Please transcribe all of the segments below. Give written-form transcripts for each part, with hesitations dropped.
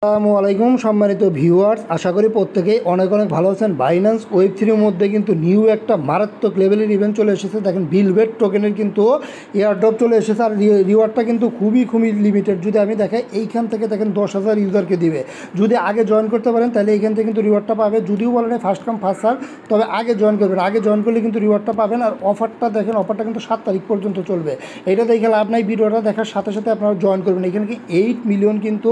আসসালামু আলাইকুম সম্মানিত ভিউয়ার্স, আশা করি প্রত্যেকেই অনেক অনেক ভালো আছেন। বাইন্যান্স ওয়েব3 মধ্যে কিন্তু নিউ একটা মারাত্মক লেভেলের ইভেন্ট চলে এসেছে। দেখেন বিলবেট টোকেনের কিন্তু এয়ারড্রপ চলে এসেছে, আর রিওয়ার্ডটা কিন্তু খুবই লিমিটেড। যদি আমি দেখাই, এইখান থেকে দেখেন 10,000 ইউজারকে দিবে। যদি আগে জয়েন করতে পারেন তাহলে এইখান থেকে কিন্তু রিওয়ার্ডটা পাবে। যদিও বলেন ফার্স্ট কাম ফার্স্ট সার্ভ, তবে আগে জয়েন করবেন। আগে জয়েন করলে কিন্তু রিওয়ার্ডটা পাবেন। আর অফারটা দেখেন, অফারটা কিন্তু 7 তারিখ পর্যন্ত চলবে। এটা দেখে লাভ নাই, ভিডিওটা দেখার সাথে সাথে আপনারা জয়েন করবেন। এখানে কি 8 মিলিয়ন কিন্তু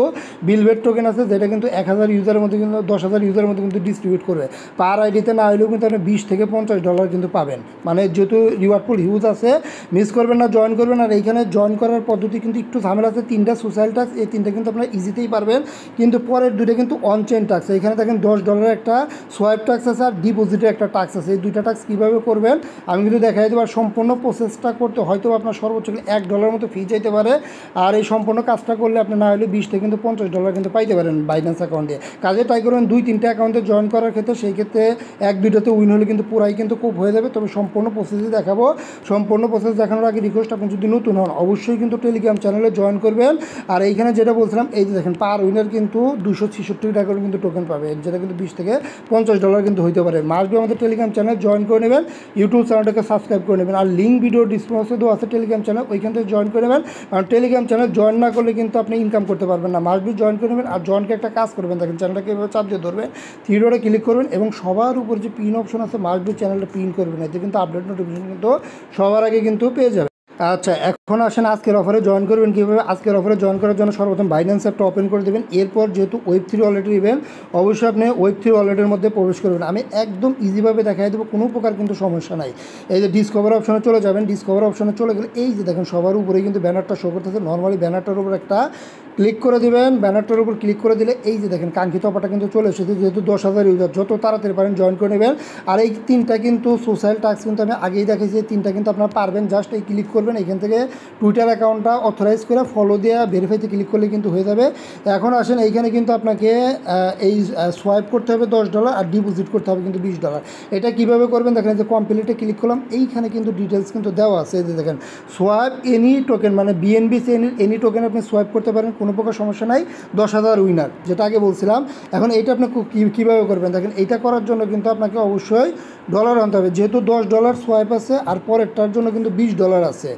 বিলবেট টোকেন আছে, যেটা কিন্তু 1000 ইউজারের মধ্যে কিন্তু 10,000 ইউজারের মধ্যে কিন্তু ডিস্ট্রিবিউট করবে। পার আইডিতে না হলেও কিন্তু আপনি 20 থেকে $50 কিন্তু পাবেন। মানে যেহেতু রিওয়ার্ড পুল হিউজ আছে, মিস করবেন না, জয়েন করবেন। আর এইখানে জয়েন করার পদ্ধতি কিন্তু একটু ঝামেলা আছে। 3টা সোশ্যাল ট্যাক্স, এই 3টা কিন্তু আপনারা ইজিতেই পারবেন। কিন্তু পরের 2টা কিন্তু অনচেন ট্যাক্স। এখানে দেখেন $10 একটা সোয়াইপ ট্যাক্স আছে, আর ডিপোজিটের একটা ট্যাক্স আছে। এই 2টা ট্যাক্স কীভাবে করবেন আমি কিন্তু দেখাই দেবো। আর সম্পূর্ণ প্রসেসটা করতে হয়তো আপনার সর্বোচ্চ $1 মতো ফি চাইতে পারে। আর এই সম্পূর্ণ কাজটা করলে আপনি না হলে 20 থেকে কিন্তু $50 কিন্তু পাইতে পারেন বাইন্যান্স অ্যাকাউন্টে। কাজে ট্রাই করবেন 2-3টা অ্যাকাউন্টে জয়েন করার ক্ষেত্রে। সেই ক্ষেত্রে 1-2টাতে উইন হলে কিন্তু পুরাই কিন্তু খুব হয়ে যাবে। তবে সম্পূর্ণ প্রসেসই দেখাবো। সম্পূর্ণ প্রসেস দেখানোর আগে রিকোয়েস্ট, আপনি যদি নতুন হন অবশ্যই কিন্তু টেলিগ্রাম চ্যানেলে জয়েন করবেন। আর এইখানে যেটা বলছিলাম, এই যে দেখেন পার উইনার কিন্তু 266 টাকা করে কিন্তু টোকেন পাবে, যেটা কিন্তু 20 থেকে $50 কিন্তু হইতে পারে। মাস্ট আমাদের টেলিগ্রাম চ্যানেল জয়েন করে নেবেন, ইউটিউব চ্যানেলটাকে সাবস্ক্রাইব করে নেবেন। আর লিঙ্ক ভিডিও ডিসক্রিপশনে দেওয়া আছে টেলিগ্রাম চ্যানেল, ওইখান থেকে জয়েন করে নেবেন। কারণ টেলিগ্রাম চ্যানেল জয়েন না করলে কিন্তু আপনি ইনকাম করতে পারবেন না। মাস্ট জয়েন করে নেবেন। আর জয়েনকে একটা কাজ করবেন, দেখেন চ্যানেলটাকে এভাবে চাপ দিয়ে ধরবেন, থ্রি ডটে ক্লিক করবেন এবং সবার উপর যে পিন অপশন আছে মাস্ট চ্যানেলটা পিন করবেন। এতে কিন্তু আপডেট নোটিফিকেশন কিন্তু সবার আগে কিন্তু পেয়ে যাবেন। আচ্ছা, এখন আসেন আজকের অফারে জয়েন করবেন কীভাবে। আজকের অফারে জয়েন করার জন্য সর্বপ্রথম বাইন্যান্স অ্যাপটা ওপেন করে দেবেন। এরপর যেহেতু ওয়েব3 ওয়ালেটের ইভেন্ট, অবশ্যই আপনি ওয়েব3 ওয়ালেটের মধ্যে প্রবেশ করবেন। আমি একদম ইজিভাবে দেখাই দেবো, কোনো প্রকার কিন্তু সমস্যা নাই। এই যে ডিসকভার অপশনে চলে যাবেন, ডিসকভার অপশনে চলে গেলে এই যে দেখেন সবার উপরে কিন্তু ব্যানারটা শো করতেছে। নর্মালি ব্যানারটার উপর একটা ক্লিক করে দেবেন। ব্যানারটার উপর ক্লিক করে দিলে এই যে দেখেন কাঙ্ক্ষিত অফারটা কিন্তু চলে এসেছে। যেহেতু 10,000 ইউজার, যত তাড়াতাড়ি পারেন জয়েন করে নেবেন। আর এই 3টা কিন্তু সোশ্যাল টাস্ক কিন্তু আমি আগেই দেখাইছি, 3টা কিন্তু আপনারা পারবেন। জাস্ট এই ক্লিক করবেন, এখান থেকে টুইটার অ্যাকাউন্টটা অথরাইজ করে ফলো দেওয়া ভেরিফাইতে ক্লিক করলে কিন্তু হয়ে যাবে। এখন আসেন এইখানে কিন্তু আপনাকে এই সোয়াইপ করতে হবে $10 আর ডিপোজিট করতে হবে কিন্তু $20। এটা কীভাবে করবেন দেখেন, যে কমপ্লিটে ক্লিক করলাম, এইখানে কিন্তু ডিটেলস কিন্তু দেওয়া আছে। এই যে দেখেন সোয়াইপ এনি টোকেন, মানে বিএনবি এনি টোকেন আপনি সোয়াইপ করতে পারেন, কোনো প্রকার সমস্যা নাই। 10,000 উইনার, যেটা আগে বলছিলাম। এখন এইটা আপনি কীভাবে করবেন দেখেন, এইটা করার জন্য কিন্তু আপনাকে অবশ্যই ডলার আনতে হবে। যেহেতু $10 সোয়াইপ আছে আর পরেরটার জন্য কিন্তু $20 আছে,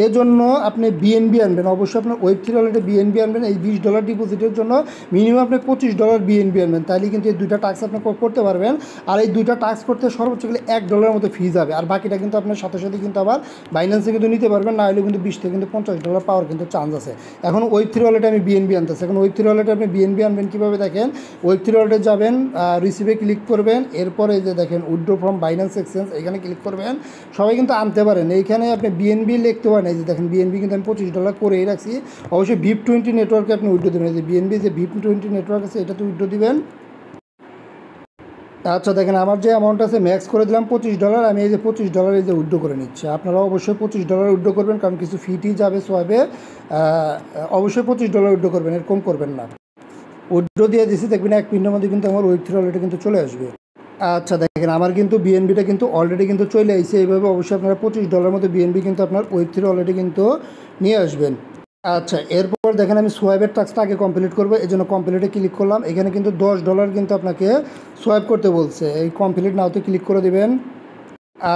এজন্য আপনি বিএনবি আনবেন। অবশ্যই আপনার ওয়েব3 ওয়ালেটে বিএনবি আনবেন। এই $20 ডিপোজিটের জন্য মিনিমাম আপনি $25 বিএনবি আনবেন, তাহলে কিন্তু এই 2টা টাস্ক আপনি করতে পারবেন। আর এই 2টা টাস্ক করতে সর্বোচ্চ গেলে $1 মতো ফি যাবে। আর বাকিটা কিন্তু আপনার সাথে সাথে কিন্তু আবার বাইন্যান্সে কিন্তু নিতে পারবেন, না হলে কিন্তু 20 থেকে কিন্তু $50 পাওয়ার কিন্তু চান্স আছে। এখন ওয়েব3 ওয়ালেটে আমি বিএনবি আনতেছি। এখন ওয়েব3 ওয়ালেটে আপনি বিএনবি আনবেন কীভাবে দেখেন, ওয়েব3 ওয়ালেটে যাবেন, রিসিভে ক্লিক করবেন। এরপরে যে দেখেন উইথড্র ফ্রম বাইন্যান্স এক্সচেঞ্জ, এখানে ক্লিক করবেন। সবাই কিন্তু আনতে পারেন, এইখানে আপনি বিএনবি লিখতে পারেন। এই যে দেখেন বিএনবি কিন্তু আমি $25 করেই রাখছি। অবশ্যই VIP20 নেটওয়ার্কে আপনি উইথড্র দেবেন। এই যে বিএনবি যে VIP20 নেটওয়ার্ক আছে, এটাতে উইথড্র দিবেন। আচ্ছা, দেখেন আমার যে অ্যামাউন্ট আছে ম্যাক্স করে দিলাম $25। আমি এই যে $25 এই যে উইথড্র করে নিচ্ছি। আপনারা অবশ্যই $25 উইথড্র করবেন, কারণ কিছু ফিটি যাবে সোয়াইপে। অবশ্যই $25 উইথড্র করবেন, এরকম করবেন না। উইথড্র দিয়ে দিচ্ছি, দেখবেন 1 মিনিটের মধ্যে কিন্তু আমার ওয়েব3 ওয়ালেটে কিন্তু চলে আসবে। আচ্ছা, দেখেন আমার কিন্তু বিএনবিটা কিন্তু অলরেডি কিন্তু চলে আসছে। এইভাবে অবশ্যই আপনারা $25 মতো বিএনবি কিন্তু আপনার ওয়েব3 ওয়ালেটে কিন্তু নিয়ে আসবেন। আচ্ছা, এরপর দেখেন আমি সোয়াইপের টাস্কটা আগে কমপ্লিট করবো, এই জন্য কমপ্লিটে ক্লিক করলাম। এখানে কিন্তু $10 কিন্তু আপনাকে সোয়াইপ করতে বলছে। এই কমপ্লিট নাওতে ক্লিক করে দেবেন।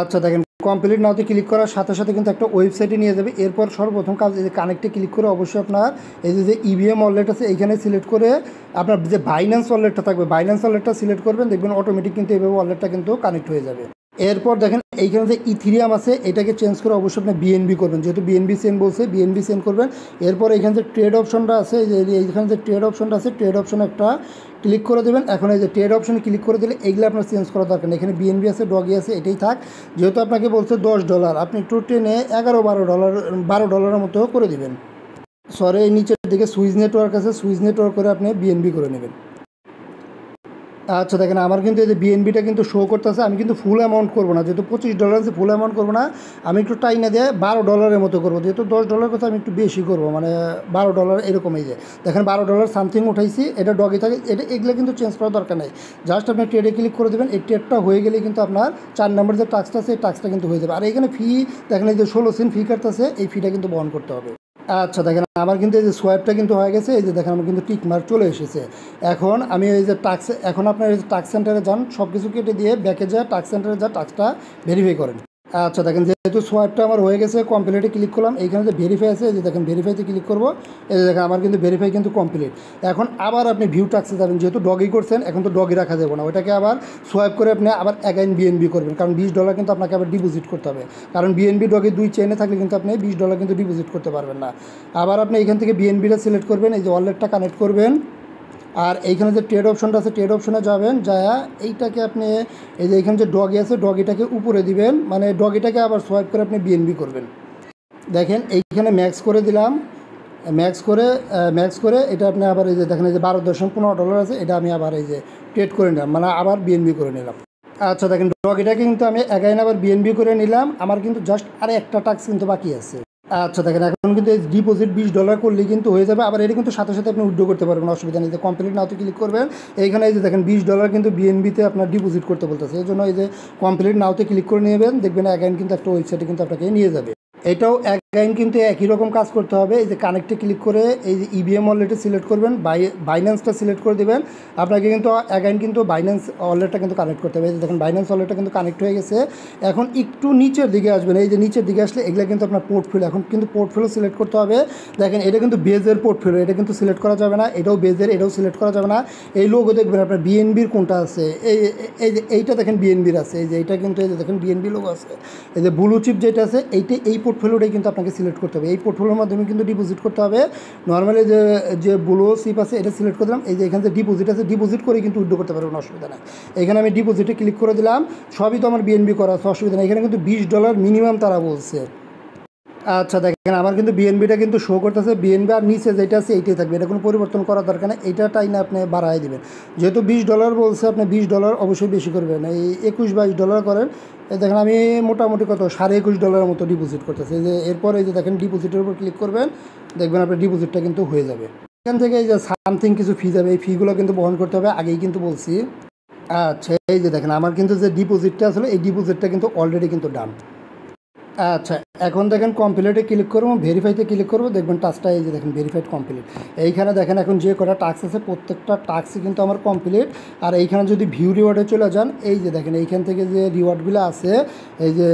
আচ্ছা, দেখেন কমপ্লিট নাওতে ক্লিক করার সাথে সাথে কিন্তু একটা ওয়েবসাইটে নিয়ে যাবে। এরপর সর্বপ্রথম কাজ, এই যে কানেক্টে ক্লিক করে অবশ্যই আপনার এই যে ইভিএম ওয়ালেট আছে, এইখানে সিলেক্ট করে আপনার যে বাইন্যান্স ওয়ালেটটা থাকবে, বাইন্যান্স ওয়ালেটটা সিলেক্ট করবেন। দেখবেন অটোমেটিক কিন্তু এইভাবে ওয়ালেটটা কিন্তু কানেক্ট হয়ে যাবে। এরপর দেখেন এইখানে যে ইথিরিয়াম আছে, এটাকে চেঞ্জ করে অবশ্যই আপনি বিএনবি করবেন। যেহেতু বিএনবি সেন্ড বলছে, বিএনবি সেন্ড করবেন। এরপর এখানে যে ট্রেড অপশনটা আছে, এইখানে যে ট্রেড অপশনটা আছে, ট্রেড অপশনে একটা ক্লিক করে দেবেন। এখন এই যে ট্রেড অপশনে ক্লিক করে দিলে এইগুলো আপনার চেঞ্জ করা দরকার নেই। এখানে বিএনবি আছে, ডগি আছে, এটাই থাক। যেহেতু আপনাকে বলছে $10, আপনি একটু টেনে $12 মতো করে দেবেন। সরি, এই নিচের দিকে সুইচ নেটওয়ার্ক আছে, সুইচ নেটওয়ার্ক করে আপনি বিএনবি করে নেবেন। আচ্ছা, দেখেন আমার কিন্তু এই যে বিএনবিটা কিন্তু শো করতেছে। আমি কিন্তু ফুল অ্যামাউন্ট করবো না, যেহেতু $25 আছে, ফুল অ্যামাউন্ট করবো না। আমি একটু টাইনা দিয়ে $12 মতো করবো। যেহেতু $10 কথা আমি একটু বেশি করবো, মানে $12 এরকম। এই যে দেখেন $12 সামথিং উঠাইছি, এটা ডগে থাকে, এগুলো কিন্তু চেঞ্জ করার দরকার নেই। জাস্ট আপনি ট্রেডে ক্লিক করে দেবেন। এই ট্রেডটা হয়ে গেলে কিন্তু আপনার 4 নম্বর যে টাস্কটা আছে, এই টাস্কটা কিন্তু হয়ে যাবে। আর এখানে ফি দেখেন, এই যে 16 সেন্ট ফি কাটতেছে, এই ফিটা কিন্তু বহন করতে হবে। আচ্ছা দেখেন আমার কিন্তু এই যে সোয়াইপটা কিন্তু হয়ে গেছে, এই যে দেখেন আমার কিন্তু টিক মার্ক চলে এসেছে। এখন আমি এই যে টাক্স, এখন আপনার এই যে টাক্স সেন্টারে যান, সব কিছু কেটে দিয়ে ব্যাকে যা টাক্স সেন্টারে যা টাক্সটা ভেরিফাই করেন। আচ্ছা দেখেন যেহেতু সোয়াইপটা আমার হয়ে গেছে, কমপ্লিটে ক্লিক করলাম, এইখানে যে ভেরিফাই আছে এই যে দেখেন ভেরিফাইতে ক্লিক করবো, এই যে দেখেন আমার কিন্তু ভেরিফাই কিন্তু কমপ্লিট। এখন আবার আপনি ভিউ টাক্সে যাবেন, যেহেতু ডগি করছেন এখন তো ডগি রাখা যাবে না, ওইটাকে আবার সোয়াইপ করে আপনি আবার অ্যাগাইন বিএনবি করবেন, কারণ $20 কিন্তু আপনাকে আবার ডিপোজিট করতে হবে, কারণ বিএনবি ডগি দুই চেইনে থাকলে কিন্তু আপনি $20 কিন্তু ডিপোজিট করতে পারবেন না। আবার আপনি এখান থেকে বিএনবিটা সিলেক্ট করবেন, এই যে ওয়ালেটটা কানেক্ট করবেন, আর এইখানে যে ট্রেড অপশনটা আছে ট্রেড অপশনে যাবেন, যা এইটাকে আপনি এই যে এইখানে যে ডগি আছে ডগিটাকে উপরে দিবেন, মানে ডগিটাকে আবার সোয়াইপ করে আপনি বিএনবি করবেন। দেখেন এইখানে ম্যাক্স করে দিলাম, ম্যাক্স করে এটা আপনি আবার এই যে দেখেন এই যে $12.15 আছে, এটা আমি আবার এই যে ট্রেড করে নিলাম, মানে আবার বিএনবি করে নিলাম। আচ্ছা দেখেন ডগিটাকে কিন্তু আমি অ্যাগাইন আবার বিএনবি করে নিলাম, আমার কিন্তু জাস্ট আর একটা টাস্ক কিন্তু বাকি আছে। আচ্ছা দেখেন এখন কিন্তু এই ডিপোজিট $20 করলেই কিন্তু হয়ে যাবে, আবার এটা কিন্তু সাথে সাথে আপনি উইথড্র করতে পারবেন, অসুবিধা নেই। যে কমপ্লিট নাওতে ক্লিক করবেন, এইখানে এই যে দেখেন $20 কিন্তু বিএনবিতে আপনার ডিপোজিট করতে বলতেছে, এই জন্য এই যে কমপ্লিট নাওতে ক্লিক করে নেবেন, দেখবেন অ্যাগাইন কিন্তু একটা ওয়েবসাইটে কিন্তু আপনাকে নিয়ে যাবে। এটাও অ্যাগাইন কিন্তু একই রকম কাজ করতে হবে। এই যে কানেক্টে ক্লিক করে এই যে ইভিএম ওয়ালেটে সিলেক্ট করবেন, বাইন্যান্সটা সিলেক্ট করে দেবেন, আপনাকে কিন্তু অ্যাগাইন কিন্তু বাইন্যান্স ওয়ালেটটা কিন্তু কানেক্ট করতে হবে। এই যে দেখেন বাইন্যান্স ওয়ালেটটা কিন্তু কানেক্ট হয়ে গেছে। এখন একটু নিচের দিকে আসবেন, এই যে নিচের দিকে আসলে এগুলো কিন্তু আপনার পোর্টফোলিও, এখন কিন্তু পোর্টফোলিও সিলেক্ট করতে হবে। দেখেন এটা কিন্তু বেজের পোর্টফোলিও, এটা কিন্তু সিলেক্ট করা যাবে না, এটাও বেজের, এটাও সিলেক্ট করা যাবে না। এই লোগো দেখবেন আপনার বিএনবির কোনটা আছে, এই যে এইটা দেখেন বিএনবির আছে, এই যে এইটা কিন্তু এই যে দেখেন বিএনবি লোগো আছে, এই যে ব্লু চিপ যেটা আছে এইটা, এই পোর্টফোলিওটাই কিন্তু আপনাকে সিলেক্ট করতে হবে, এই পোর্টফোলিওর মাধ্যমে কিন্তু ডিপোজিট করতে হবে। নর্মালি যে ব্লু চিপ আছে এটা সিলেক্ট করে দিলাম, এই যে এখানে যে ডিপোজিট আছে ডিপোজিট করে কিন্তু উইথড্র করতে পারবেন, অসুবিধা নাই। এখানে আমি ডিপোজিটে ক্লিক করে দিলাম, সবই তো আমার বিএনবি করা আছে, অসুবিধা নেই। এখানে কিন্তু $20 মিনিমাম তারা বলছে। আচ্ছা দেখেন আমার কিন্তু বিএনবিটা কিন্তু শো করতেছে, বিএনবি আর নিচে যেটা আছে এইটাই থাকবে, এটা কোনো পরিবর্তন করার দরকার নেই, এইটাই না আপনি বাড়াই দেবেন। যেহেতু $20 বলছে, আপনি $20 অবশ্যই বেশি করবেন, এই 21-22 করেন। এই দেখেন আমি মোটামুটি কত $21.5 মতো ডিপোজিট করতেছি। এই যে এরপর এই যে দেখেন ডিপোজিটের উপর ক্লিক করবেন, দেখবেন আপনার ডিপোজিটটা কিন্তু হয়ে যাবে। এখান থেকে এই যে সামথিং কিছু ফি যাবে, এই ফিগুলো কিন্তু বহন করতে হবে, আগেই কিন্তু বলছি। আচ্ছা এই যে দেখেন আমার কিন্তু যে ডিপোজিটটা আসলে এই ডিপোজিটটা কিন্তু অলরেডি কিন্তু ডান। আচ্ছা এখন দেখেন কমপ্লিটে ক্লিক করবো, ভেরিফাইতে ক্লিক করবো, দেখবেন টাস্কটা এই যে দেখেন ভেরিফাইড কমপ্লিট। এইখানে দেখেন এখন যে কটা টাস্ক আছে প্রত্যেকটা টাস্কই কিন্তু আমার কমপ্লিট। আর এইখানে যদি ভিউ রিওয়ার্ডে চলে যান, এই যে দেখেন এইখান থেকে যে রিওয়ার্ডগুলো আছে, এই যে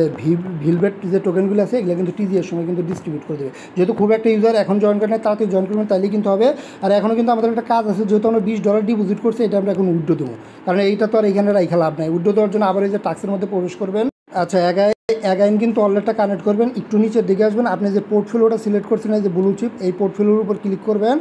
ভিলবেট যে টোকেনগুলো আছে এগুলো কিন্তু টিজিএর সময় কিন্তু ডিস্ট্রিবিউট করে দেবে। যেহেতু খুব একটা ইউজার এখন জয়েন করে নেয়, তাড়াতাড়ি জয়েন করবেন তাইলেই কিন্তু হবে। আর এখনও কিন্তু আমাদের একটা কাজ আছে, যেহেতু আমরা $20 ডিপোজিট করছি, এটা আমরা এখন উইথড্র দেবো, কারণ এইটা তো আর এখানে রাইখা লাভ নাই। উইথড্র দেওয়ার জন্য আবার এই যে টাস্কের মধ্যে প্রবেশ করবেন। আচ্ছা অ্যাগাইন কিন্তু ওয়ালেটটা কানেক্ট করবেন, একটু নিচের দিকে আসবেন, আপনি যে পোর্টফোলিওটা সিলেক্ট করছেন এই যে ব্লু চিপ, এই পোর্টফোলিওর উপর ক্লিক করবেন,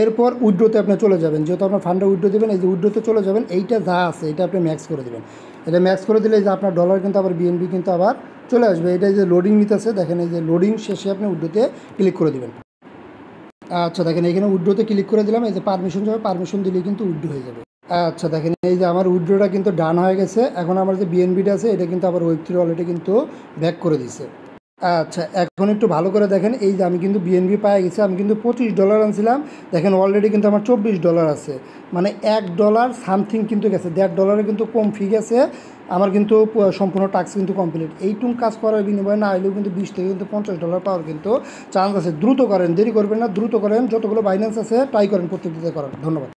এরপর উইথড্রোতে আপনি চলে যাবেন। যেহেতু আপনার ফান্ডে উইথড্রো দেবেন, এই যে উইথড্রোতে চলে যাবেন, এইটা যা আছে এটা আপনি ম্যাক্স করে দেবেন। এটা ম্যাক্স করে দিলে যে আপনার ডলার কিন্তু আবার বিএনবি কিন্তু আবার চলে আসবে। এটা যে লোডিং নিতেছে দেখেন, এই যে লোডিং শেষে আপনি উইথড্রোতে ক্লিক করে দেবেন। আচ্ছা দেখেন এখানে উইথড্রোতে ক্লিক করে দিলাম, এই যে পারমিশন যাবে, পারমিশন দিলেই কিন্তু উইথড্রো হয়ে যাবে। আচ্ছা দেখেন এই যে আমার উইথড্রোটা কিন্তু ডান হয়ে গেছে। এখন আমার যে বিএনবিটা আছে এটা কিন্তু আবার ওয়েব3 ওয়ালেটে কিন্তু ব্যাক করে দিছে। আচ্ছা এখন একটু ভালো করে দেখেন, এই যে আমি কিন্তু বিএনবি পেয়ে গেছি, আমি কিন্তু $25 আনছিলাম, দেখেন অলরেডি কিন্তু আমার $24 আছে, মানে $1 সামথিং কিন্তু গেছে, $1.5 কিন্তু কম ফি গেছে আমার, কিন্তু সম্পূর্ণ টাস্ক কিন্তু কমপ্লিট। এইটুকু কাজ করার বিনিময়ে না হলেও কিন্তু $20 থেকে কিন্তু $50 পাওয়ার কিন্তু চান্স আছে। দ্রুত করেন, দেরি করবেন না, দ্রুত করেন, যতগুলো বাইন্যান্স আছে ট্রাই করেন প্রত্যেকটিতে করার। ধন্যবাদ।